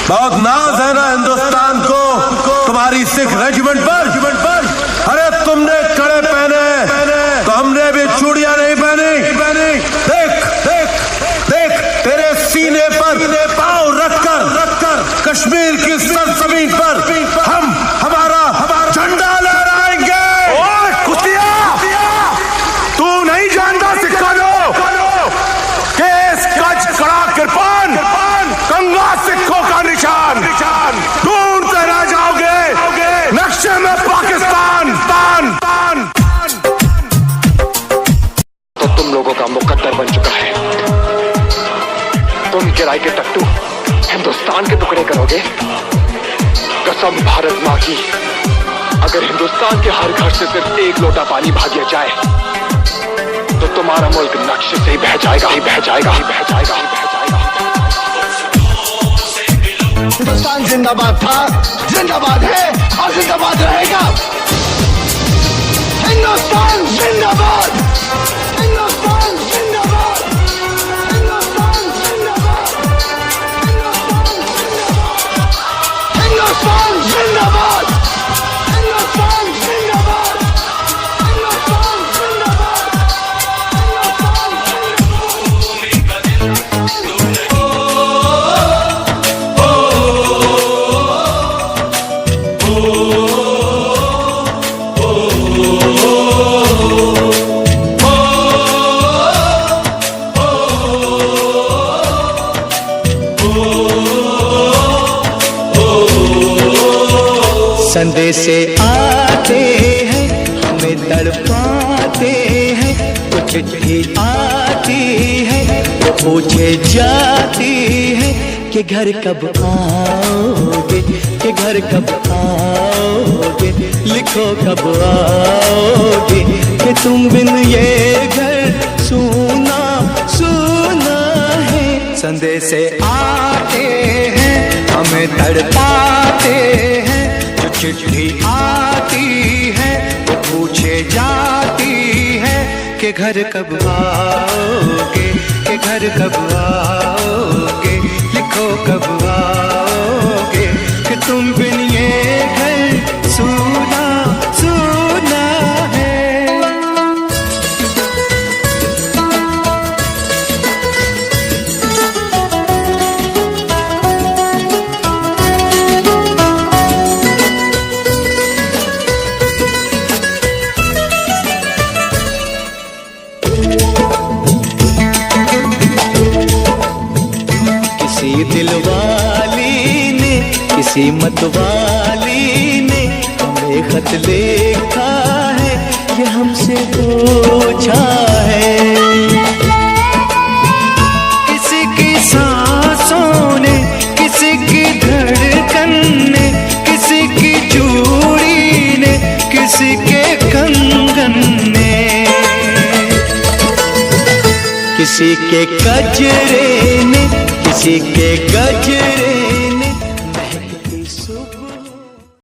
बहुत नाज है ना हिंदुस्तान को तुम्हारी सिख रेजिमेंट पर। अरे तुमने कड़े पहने तो हमने भी चूड़ियां नहीं पहनी। देख देख देख तेरे सीने पर पांव रखकर कश्मीर की सरजमीन पर हम हमारा झंडा लहराएंगे। ओए कुतिया, तू नहीं जानता सिखा लो केस कच कड़ा कृपान गंगा सिखों का निशान। ढूंढते रह जाओगे नक्शे में पाकिस्तान। तो तुम लोगों का मुकद्दर बन चुका है। तुम किराए के टट्टू हिंदुस्तान के टुकड़े करोगे। कसम भारत माँ की, अगर हिंदुस्तान के हर घर से सिर्फ एक लोटा पानी भागिया जाए तो तुम्हारा मुल्क नक्शे से ही बह जाएगा। हिंदुस्तान जिंदाबाद था, जिंदाबाद है और जिंदाबाद रहेगा। हिंदुस्तान जिंदाबाद, हिंदुस्तान जिंदाबाद, हिंदुस्तान जिंदाबाद, हिंदुस्तान जिंदाबाद, हिंदुस्तान जिंदाबाद, हिंदुस्तान जिंदाबाद। संदेशे आते हैं हमें तड़पाते हैं, कुछ चिट्ठी आती है वो पूछे जाती है कि घर कब आओगे, कि घर कब आओगे, लिखो कब आओगे, कि तुम बिन ये घर सूना सूना है। संदेशे आते हैं हमें तड़पाते हैं, चिट्ठी आती है वो पूछे जाती है कि घर कब आओगे, कि घर कब आओगे, लिखो कब आओगे, कि तुम बिन ये घर सूना सूना है। किसी दिलवाली ने, किसी मतवाली ने हमें खत लिखा है, ये हमसे पूछा है। किसी की सांसों ने, किसी की धड़कन ने, किसी की चूड़ी ने, किसी के कंगन ने, किसी के गजरे ने, किसी के गजरे